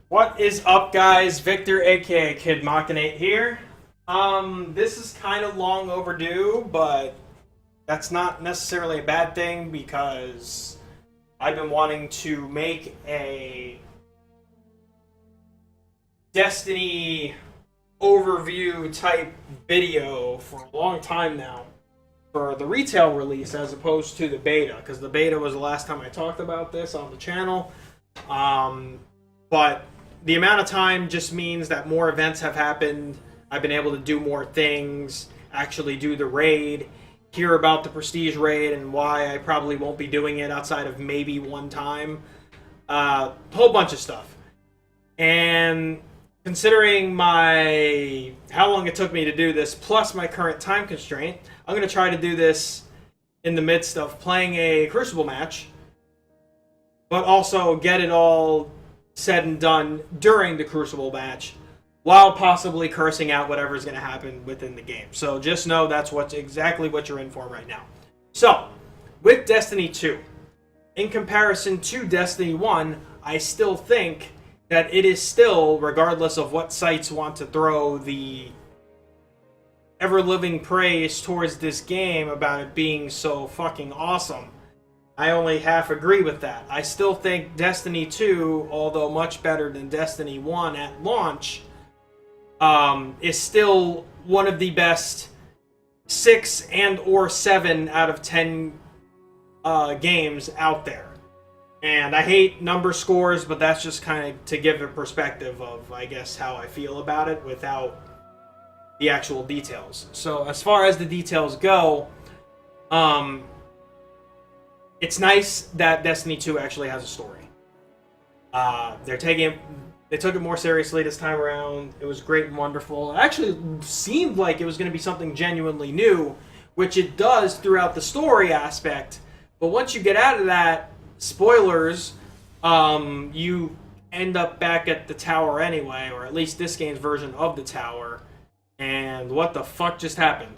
What is up, guys? Victor, aka Kid Machinate here. This is kind of long overdue, but that's not necessarily a bad thing because I've been wanting to make a Destiny overview type video for a long time now for the retail release as opposed to the beta, because the beta was the last time I talked about this on the channel. But the amount of time just means that more events have happened. I've been able to do more things, actually do the raid, hear about the Prestige raid and why I probably won't be doing it outside of maybe one time. Whole bunch of stuff. And considering how long it took me to do this, plus my current time constraint, I'm going to try to do this in the midst of playing a Crucible match, but also get it all said and done during the Crucible match, while possibly cursing out whatever's going to happen within the game. So just know that's exactly what you're in for right now. So, with Destiny 2, in comparison to Destiny 1, I still think that it is still, regardless of what sites want to throw the ever-living praise towards this game about it being so fucking awesome, I only half agree with that. I still think Destiny 2, although much better than Destiny 1 at launch, is still one of the best 6 and or 7 out of 10 games out there. And I hate number scores, but that's just kind of to give a perspective of, I guess, how I feel about it without the actual details. So as far as the details go, it's nice that Destiny 2 actually has a story. They took it more seriously this time around. It was great and wonderful. It actually seemed like it was going to be something genuinely new, which it does throughout the story aspect. But once you get out of that, spoilers, you end up back at the tower anyway, or at least this game's version of the tower. And what the fuck just happened?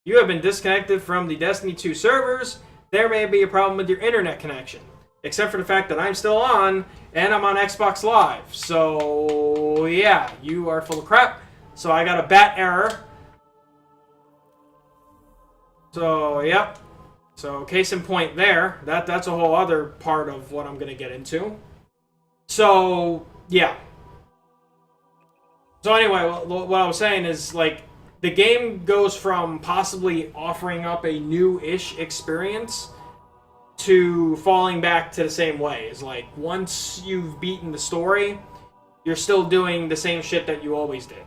You have been disconnected from the Destiny 2 servers. There may be a problem with your internet connection. Except for the fact that I'm still on, and I'm on Xbox Live. So, yeah, you are full of crap. So I got a bat error. So, yep. So, case in point there. That's a whole other part of what I'm going to get into. So, yeah. So anyway, what I was saying is, like, the game goes from possibly offering up a new-ish experience to falling back to the same way. It's like, once you've beaten the story, you're still doing the same shit that you always did.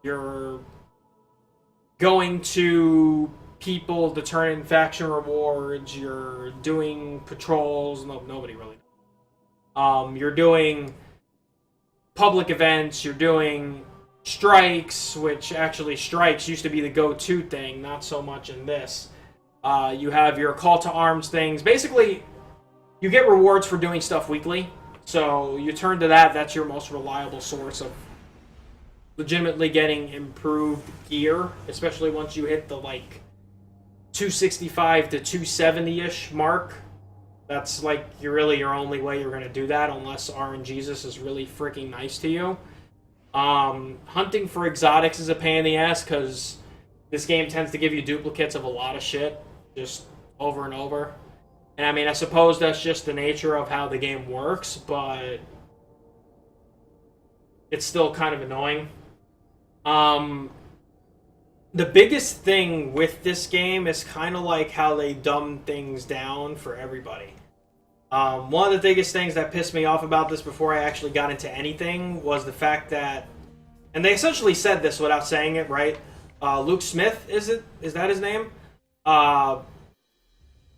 You're going to people to turn in faction rewards, you're doing patrols, nobody really. You're doing public events, you're doing strikes, which actually strikes used to be the go-to thing, not so much in this. You have your call to arms things. Basically, you get rewards for doing stuff weekly, so you turn to that. That's your most reliable source of legitimately getting improved gear, especially once you hit the, like, 265 to 270-ish mark. That's, like, your only way you're going to do that, unless RNGesus is really freaking nice to you. Hunting for exotics is a pain in the ass, because this game tends to give you duplicates of a lot of shit, just over and over. And I mean, I suppose that's just the nature of how the game works, but it's still kind of annoying. The biggest thing with this game is kind of like how they dumb things down for everybody. One of the biggest things that pissed me off about this before I actually got into anything was the fact that, and they essentially said this without saying it, right? Luke Smith, is that his name?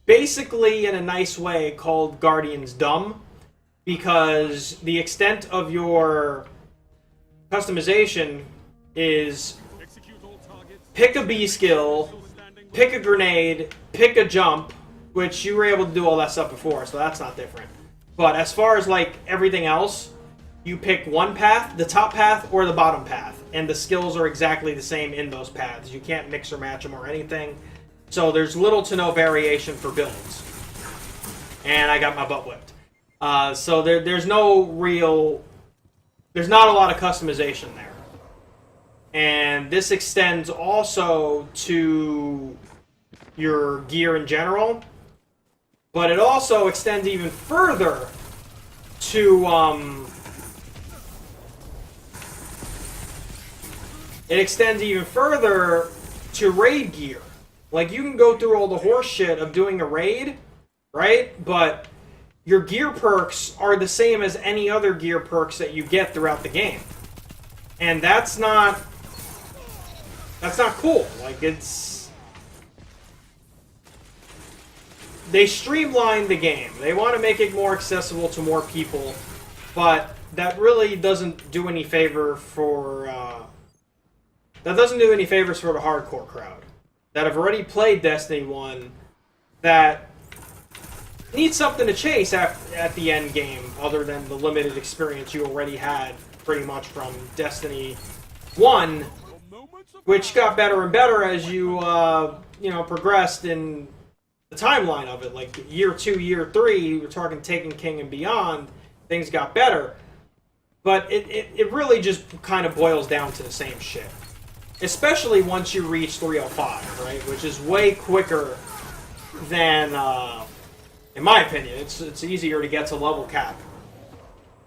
Basically, in a nice way, called Guardians dumb, because the extent of your customization is pick a B skill, pick a grenade, pick a jump, which you were able to do all that stuff before, so that's not different. But as far as, like, everything else, you pick one path, the top path or the bottom path, and the skills are exactly the same in those paths. You can't mix or match them or anything. So there's little to no variation for builds. And I got my butt whipped. So there's no real... There's not a lot of customization there. And this extends also to your gear in general. But it also extends even further to... It extends even further to raid gear. Like, you can go through all the horse shit of doing a raid, right? But your gear perks are the same as any other gear perks that you get throughout the game. And that's not cool. Like, it's... They streamlined the game. They want to make it more accessible to more people, but that really doesn't do any favor for... That doesn't do any favors for the hardcore crowd that have already played Destiny 1 that needs something to chase at the end game other than the limited experience you already had pretty much from Destiny 1, which got better and better as you, progressed in the timeline of it. Like, year 2, year 3, we're talking Taken King and beyond, things got better. But it really just kind of boils down to the same shit. Especially once you reach 305, right? Which is way quicker than, in my opinion, it's easier to get to level cap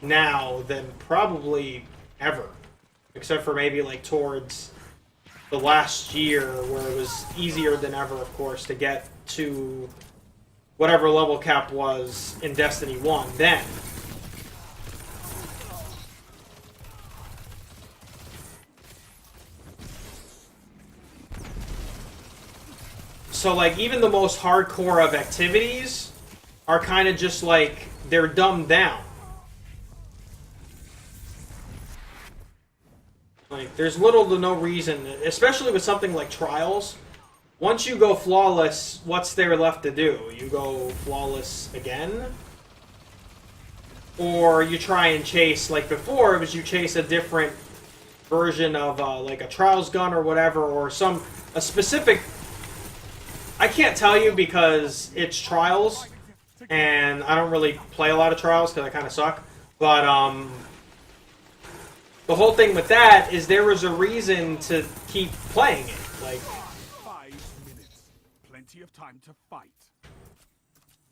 now than probably ever. Except for maybe like towards the last year where it was easier than ever, of course, to get to whatever level cap was in Destiny 1 then. So, like, even the most hardcore of activities are kind of just, like, they're dumbed down. Like, there's little to no reason, especially with something like Trials. Once you go flawless, what's there left to do? You go flawless again? Or you try and chase, like before, it was you chase a different version of, like, a Trials gun or whatever, or a specific... I can't tell you because it's Trials, and I don't really play a lot of Trials because I kind of suck. But the whole thing with that is there was a reason to keep playing it. Like, 5 minutes, plenty of time to fight.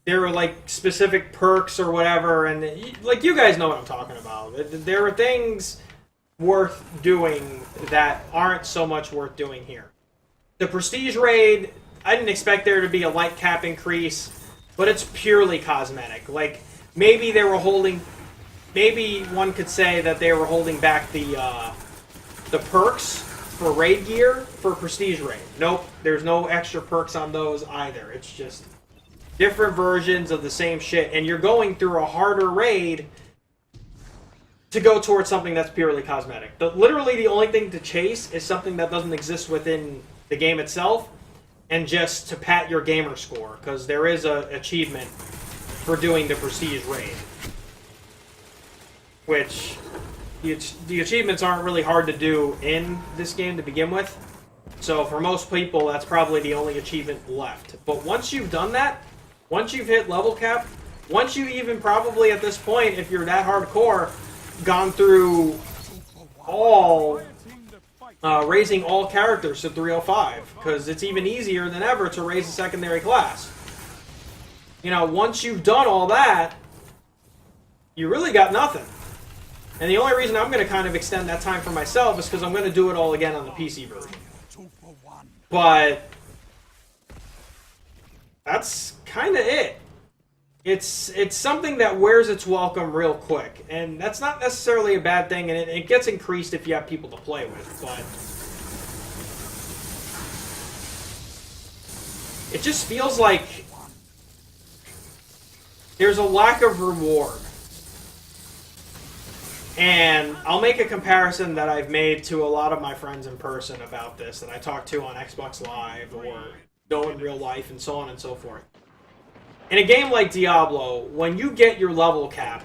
There were like specific perks or whatever, and like you guys know what I'm talking about. There are things worth doing that aren't so much worth doing here. The Prestige Raid, I didn't expect there to be a light cap increase, but it's purely cosmetic. Like, maybe they were holding... Maybe one could say that they were holding back the perks for raid gear for Prestige Raid. Nope, there's no extra perks on those either. It's just different versions of the same shit, and you're going through a harder raid to go towards something that's purely cosmetic. Literally the only thing to chase is something that doesn't exist within the game itself, and just to pat your gamer score, because there is an achievement for doing the Prestige Raid. Which, the achievements aren't really hard to do in this game to begin with. So for most people, that's probably the only achievement left. But once you've done that, once you've hit level cap, once you even probably at this point, if you're that hardcore, gone through all... raising all characters to 305, because it's even easier than ever to raise a secondary class. You know, once you've done all that, you really got nothing. And the only reason I'm going to kind of extend that time for myself is because I'm going to do it all again on the PC version. But that's kind of it. It's something that wears its welcome real quick, and that's not necessarily a bad thing, and it gets increased if you have people to play with, but it just feels like there's a lack of reward. And I'll make a comparison that I've made to a lot of my friends in person about this, that I talk to on Xbox Live or know in real life, and so on and so forth. In a game like Diablo, when you get your level cap,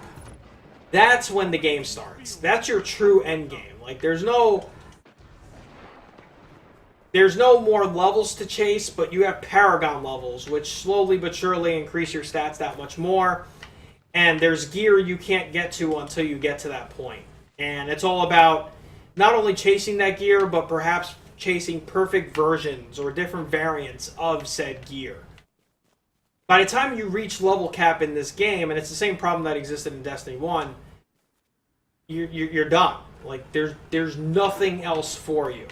that's when the game starts. That's your true end game. Like, there's no more levels to chase, but you have Paragon levels, which slowly but surely increase your stats that much more. And there's gear you can't get to until you get to that point. And it's all about not only chasing that gear, but perhaps chasing perfect versions or different variants of said gear. By the time you reach level cap in this game, and it's the same problem that existed in Destiny 1, you're done. Like, there's nothing else for you.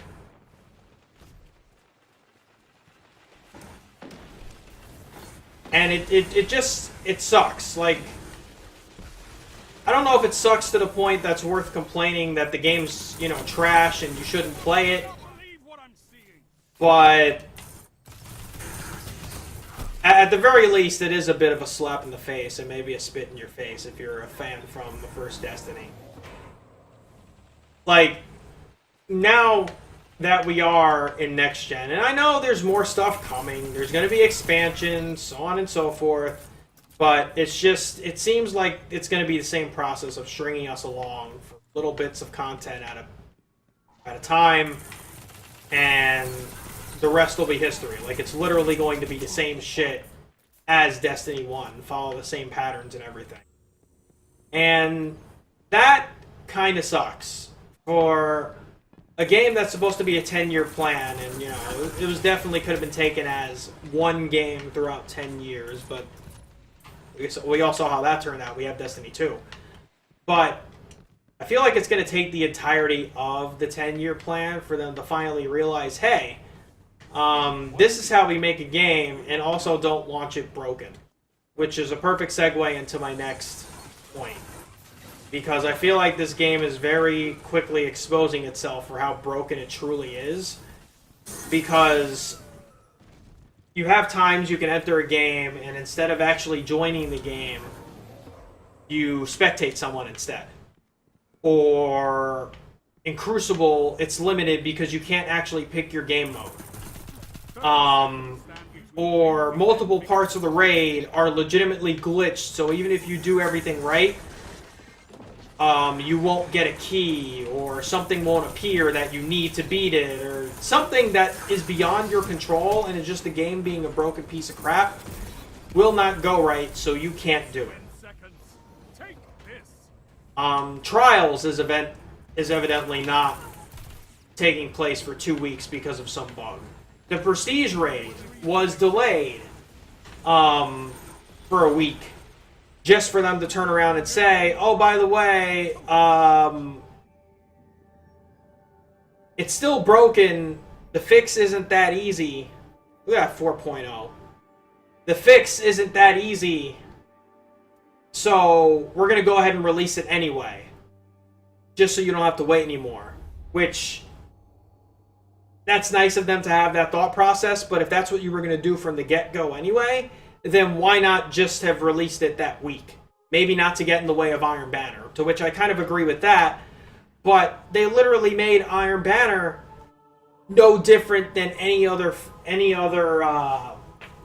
And it sucks. Like, I don't know if it sucks to the point that's worth complaining that the game's, trash and you shouldn't play it. But at the very least, it is a bit of a slap in the face and maybe a spit in your face if you're a fan from the first Destiny. Like, now that we are in next gen, and I know there's more stuff coming, there's going to be expansions, so on and so forth, but it seems like it's going to be the same process of stringing us along for little bits of content at a time, and the rest will be history. Like, it's literally going to be the same shit as Destiny 1, follow the same patterns and everything. And that kind of sucks for a game that's supposed to be a 10-year plan, and, it was definitely could have been taken as one game throughout 10 years, but we all saw how that turned out. We have Destiny 2. But I feel like it's going to take the entirety of the 10-year plan for them to finally realize, hey, this is how we make a game, and also don't launch it broken. Which is a perfect segue into my next point. Because I feel like this game is very quickly exposing itself for how broken it truly is. Because you have times you can enter a game, and instead of actually joining the game, you spectate someone instead. Or in Crucible, it's limited because you can't actually pick your game mode. Or multiple parts of the raid are legitimately glitched, so even if you do everything right, you won't get a key, or something won't appear that you need to beat it, or something that is beyond your control and is just the game being a broken piece of crap will not go right, so you can't do it. Trials is evidently not taking place for 2 weeks because of some bug. The Prestige raid was delayed for a week, just for them to turn around and say, oh, by the way, it's still broken. The fix isn't that easy. Look at that 4.0. The fix isn't that easy, so we're going to go ahead and release it anyway, just so you don't have to wait anymore. Which, that's nice of them to have that thought process, but if that's what you were going to do from the get-go anyway, then why not just have released it that week? Maybe not to get in the way of Iron Banner, to which I kind of agree with that, but they literally made Iron Banner no different than any other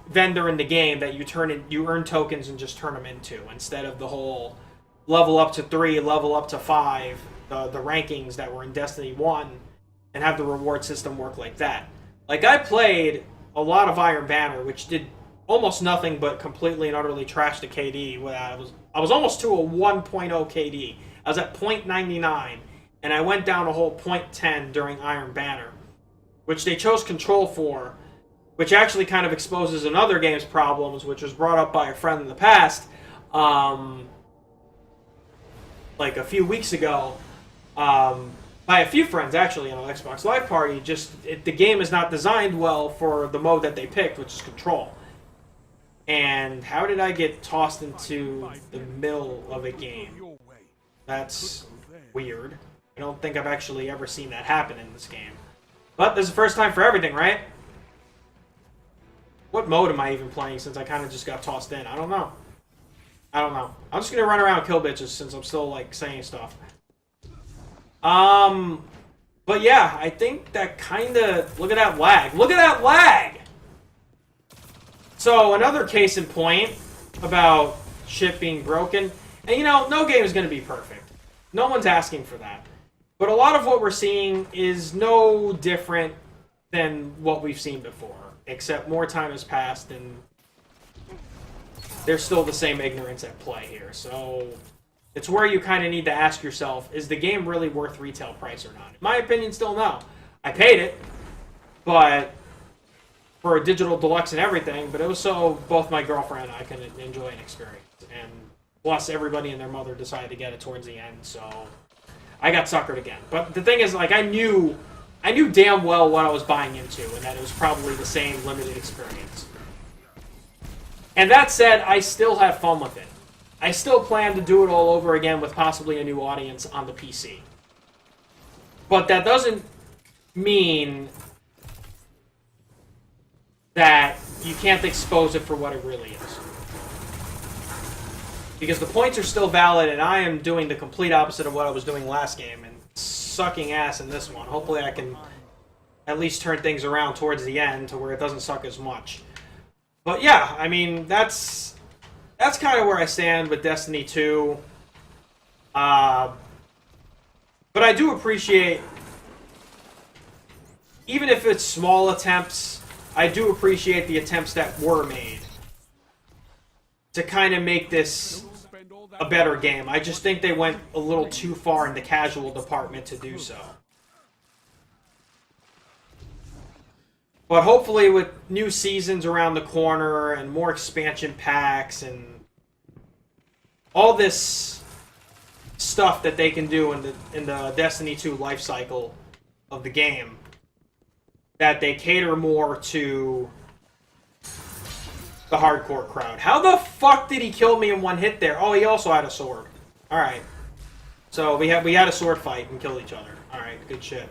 vendor in the game that you earn tokens and just turn them into, instead of the whole level up to 3, level up to 5, the rankings that were in Destiny 1, and have the reward system work like that. Like, I played a lot of Iron Banner, which did almost nothing but completely and utterly trash the KD. I was almost to a 1.0 KD. I was at 0.99, and I went down a whole 0.10 during Iron Banner, which they chose Control for, which actually kind of exposes another game's problems, which was brought up by a friend in the past, like a few weeks ago, by a few friends actually in an Xbox Live Party. The game is not designed well for the mode that they picked, which is Control. And how did I get tossed into the middle of a game? That's weird. I don't think I've actually ever seen that happen in this game. But this is the first time for everything, right? What mode am I even playing, since I kind of just got tossed in? I don't know. I'm just going to run around and kill bitches since I'm still, like, saying stuff. But yeah, I think that kind of... Look at that lag. Look at that lag! So, another case in point about shit being broken. And you know, no game is going to be perfect. No one's asking for that. But a lot of what we're seeing is no different than what we've seen before, except more time has passed and there's still the same ignorance at play here. So it's where you kind of need to ask yourself, is the game really worth retail price or not? In my opinion, still no. I paid it, but for a digital deluxe and everything, but it was so both my girlfriend and I can enjoy an experience. And plus, everybody and their mother decided to get it towards the end, so I got suckered again. But the thing is, like, I knew damn well what I was buying into, and that it was probably the same limited experience. And that said, I still have fun with it. I still plan to do it all over again with possibly a new audience on the PC. But that doesn't mean that you can't expose it for what it really is. Because the points are still valid, and I am doing the complete opposite of what I was doing last game, and sucking ass in this one. Hopefully I can at least turn things around towards the end to where it doesn't suck as much. But yeah, I mean, that's kind of where I stand with Destiny 2. But I do appreciate, even if it's small attempts, I do appreciate the attempts that were made to kind of make this a better game. I just think they went a little too far in the casual department to do so. But hopefully with new seasons around the corner and more expansion packs and all this stuff that they can do in the Destiny 2 life cycle of the game, that they cater more to the hardcore crowd. How the fuck did he kill me in one hit there? Oh, he also had a sword. Alright. So we had a sword fight and killed each other. Alright, good shit.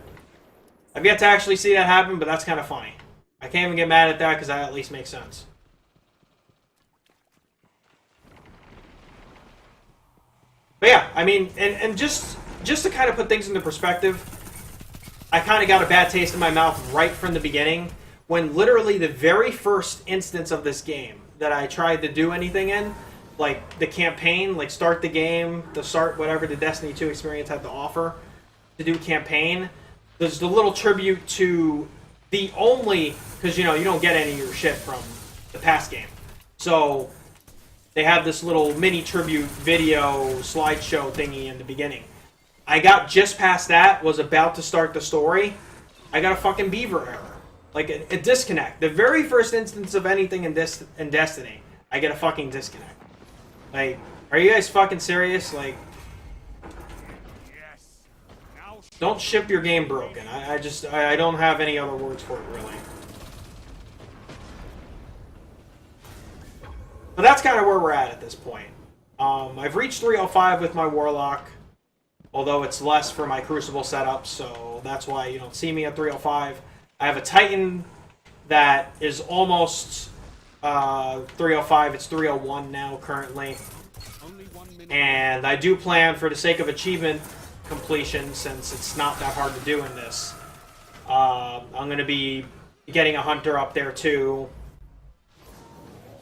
I've yet to actually see that happen, but that's kind of funny. I can't even get mad at that because that at least makes sense. But yeah, I mean, and just to kind of put things into perspective, I kind of got a bad taste in my mouth right from the beginning when literally the very first instance of this game that I tried to do anything in, like the campaign, like start the game, to start whatever the Destiny 2 experience had to offer, to do campaign, there's the little tribute to the only, because you know, you don't get any of your shit from the past game. So they have this little mini tribute video slideshow thingy in the beginning. I got just past that, was about to start the story. I got a fucking beaver error. Like a disconnect. The very first instance of anything in Destiny, I get a fucking disconnect. Like, are you guys fucking serious? Like, don't ship your game broken. I don't have any other words for it, really. But that's kind of where we're at this point. I've reached 305 with my Warlock, although it's less for my Crucible setup, so that's why you don't see me at 305. I have a Titan that is almost 305. It's 301 now, currently. And I do plan, for the sake of achievement completion, since it's not that hard to do in this, I'm going to be getting a Hunter up there, too.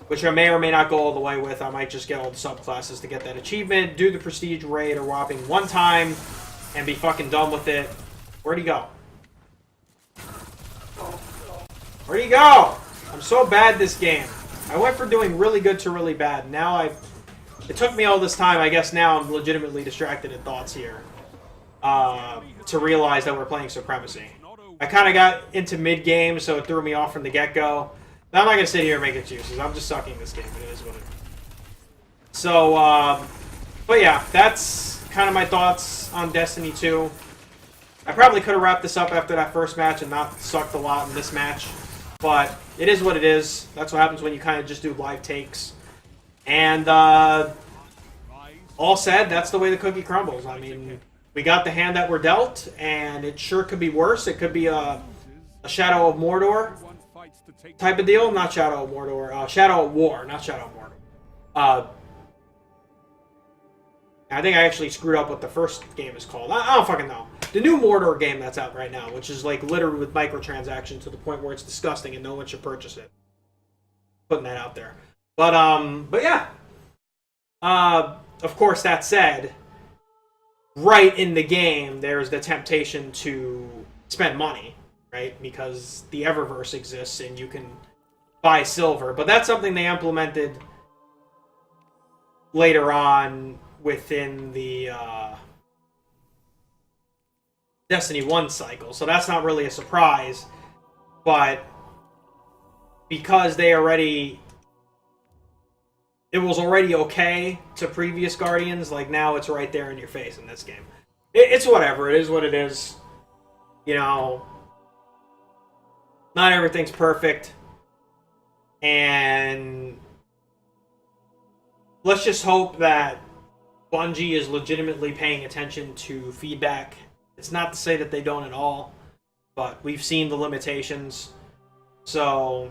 Which I may or may not go all the way with. I might just get all the subclasses to get that achievement, do the Prestige raid or whopping one time, and be fucking done with it. Where'd he go? Where'd he go? I'm so bad this game. I went from doing really good to really bad. Now it took me all this time. I guess now I'm legitimately distracted in thoughts here. To realize that we're playing Supremacy. I kind of got into mid-game, so it threw me off from the get-go. Now I'm not going to sit here and make excuses. I'm just sucking this game. It is what it is. So, but yeah, that's kind of my thoughts on Destiny 2. I probably could have wrapped this up after that first match and not sucked a lot in this match. But it is what it is. That's what happens when you kind of just do live takes. And all said, that's the way the cookie crumbles. I mean, we got the hand that we're dealt, and it sure could be worse. It could be a Shadow of Mordor type of deal. Not Shadow of Mordor. Shadow of War, not Shadow of Mordor. I think I actually screwed up what the first game is called. I don't fucking know. The new Mordor game that's out right now, which is like littered with microtransactions to the point where it's disgusting and no one should purchase it. Putting that out there. But yeah. of course, that said, right in the game, there's the temptation to spend money, right? Because the Eververse exists and you can buy silver. But that's something they implemented later on within the Destiny 1 cycle. So that's not really a surprise. But because they already... It was already okay to previous Guardians, like now it's right there in your face in this game. It's whatever. It is what it is. You know, not everything's perfect. And let's just hope that Bungie is legitimately paying attention to feedback. It's not to say that they don't at all, but we've seen the limitations. So,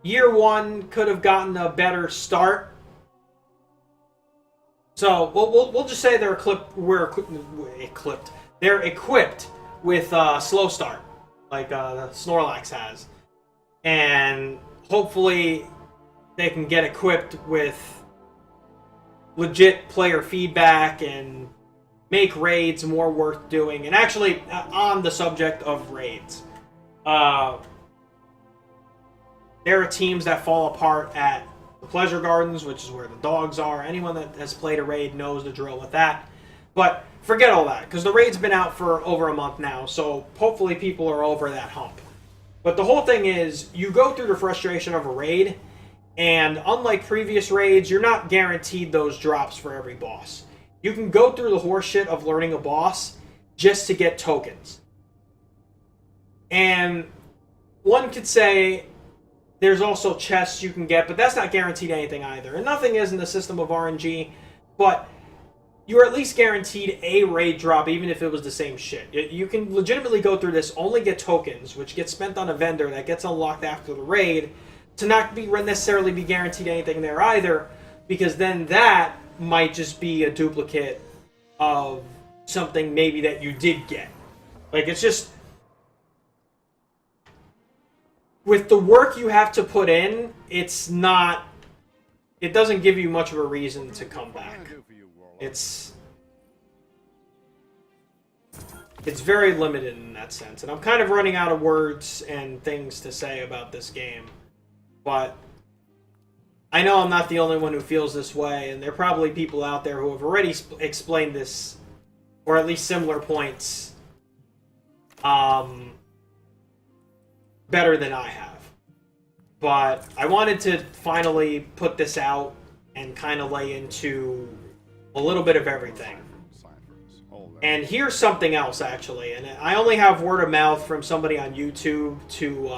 year one could have gotten a better start. So we'll just say they're equipped with slow start, like Snorlax has, and hopefully they can get equipped with legit player feedback and make raids more worth doing. And actually, on the subject of raids, there are teams that fall apart at the Pleasure Gardens, which is where the dogs are. Anyone that has played a raid knows the drill with that. But forget all that, because the raid's been out for over a month now, so hopefully people are over that hump. But the whole thing is, you go through the frustration of a raid, and unlike previous raids, you're not guaranteed those drops for every boss. You can go through the horseshit of learning a boss just to get tokens. And one could say there's also chests you can get, but that's not guaranteed anything either. And nothing is in the system of RNG, but you're at least guaranteed a raid drop, even if it was the same shit. You can legitimately go through this, only get tokens, which get spent on a vendor that gets unlocked after the raid, to not necessarily be guaranteed anything there either, because then that might just be a duplicate of something maybe that you did get. Like, it's just... with the work you have to put in, it's not... it doesn't give you much of a reason to come back. It's very limited in that sense. And I'm kind of running out of words and things to say about this game. But I know I'm not the only one who feels this way, and there are probably people out there who have already explained this, or at least similar points, better than I have. But I wanted to finally put this out and kind of lay into a little bit of everything. And here's something else, actually. And I only have word of mouth from somebody on YouTube to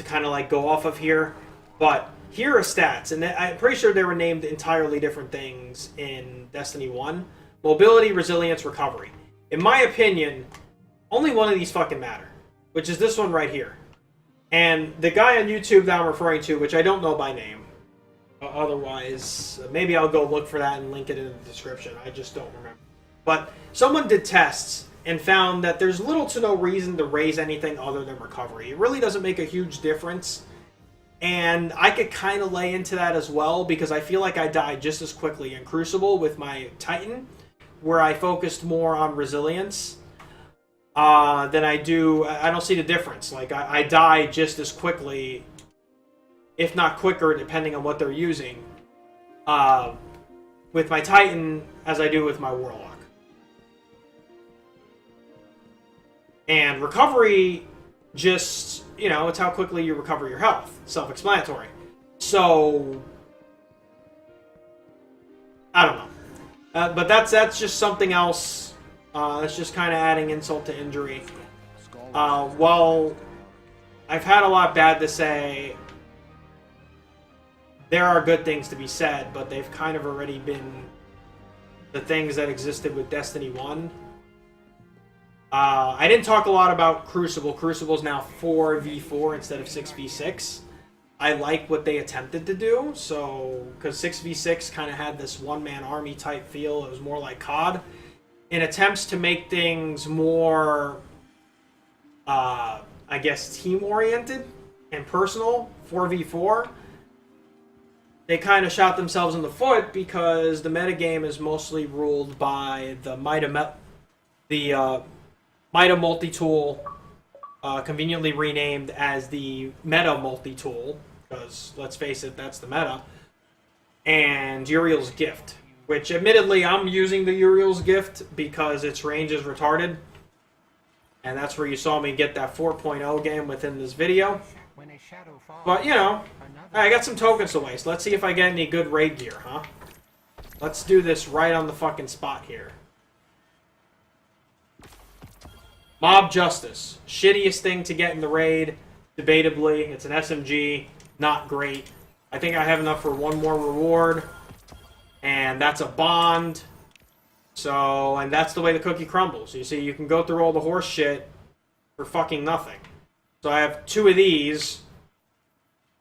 kind of like go off of here. But here are stats. And I'm pretty sure they were named entirely different things in Destiny 1. Mobility, resilience, recovery. In my opinion, only one of these fucking matter, which is this one right here. And the guy on YouTube that I'm referring to, which I don't know by name, otherwise, maybe I'll go look for that and link it in the description. I just don't remember. But someone did tests and found that there's little to no reason to raise anything other than recovery. It really doesn't make a huge difference. And I could kind of lay into that as well, because I feel like I died just as quickly in Crucible with my Titan, where I focused more on resilience than I do... I don't see the difference. Like, I die just as quickly, if not quicker, depending on what they're using, with my Titan as I do with my Warlock. And recovery, just, you know, it's how quickly you recover your health. Self-explanatory. So, I don't know. But that's just something else. That's just kind of adding insult to injury. While I've had a lot bad to say, there are good things to be said, but they've kind of already been the things that existed with Destiny 1. I didn't talk a lot about Crucible. Crucible's now 4v4 instead of 6v6. I like what they attempted to do, so because 6v6 kind of had this one-man army type feel. It was more like COD. In attempts to make things more, I guess, team-oriented and personal, 4v4, they kind of shot themselves in the foot because the metagame is mostly ruled by the Mida multi-tool, conveniently renamed as the Meta multi-tool, because let's face it, that's the meta, and Uriel's Gift, which admittedly I'm using the Uriel's Gift because its range is retarded, and that's where you saw me get that 4.0 game within this video. But, you know, I got some tokens to waste. Let's see if I get any good raid gear, huh? Let's do this right on the fucking spot here. Mob Justice. Shittiest thing to get in the raid, debatably. It's an SMG. Not great. I think I have enough for one more reward. And that's a bond. So, and that's the way the cookie crumbles. You see, you can go through all the horse shit for fucking nothing. So I have 2 of these.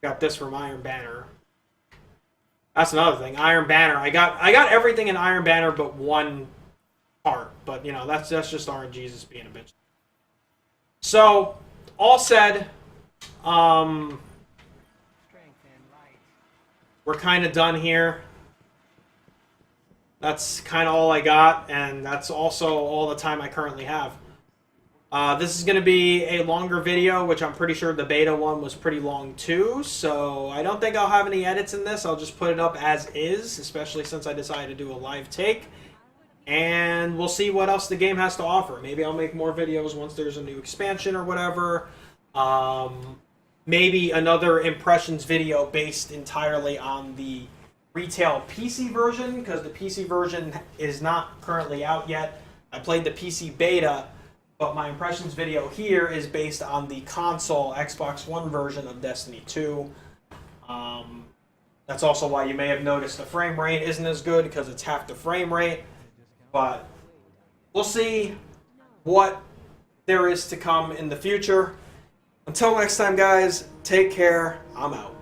Got this from Iron Banner. That's another thing. Iron Banner. I got everything in Iron Banner but one part. But, you know, that's just RNGesus being a bitch. So, all said, we're kind of done here. That's kind of all I got, and that's also all the time I currently have. This is going to be a longer video, which I'm pretty sure the beta one was pretty long too, so I don't think I'll have any edits in this. I'll just put it up as is, especially since I decided to do a live take. And we'll see what else the game has to offer. Maybe I'll make more videos once there's a new expansion or whatever. Maybe another impressions video based entirely on the retail PC version, because the PC version is not currently out yet. I played the PC beta, but my impressions video here is based on the console Xbox One version of Destiny 2. That's also why you may have noticed the frame rate isn't as good, because it's half the frame rate. But we'll see what there is to come in the future. Until next time, guys, take care. I'm out.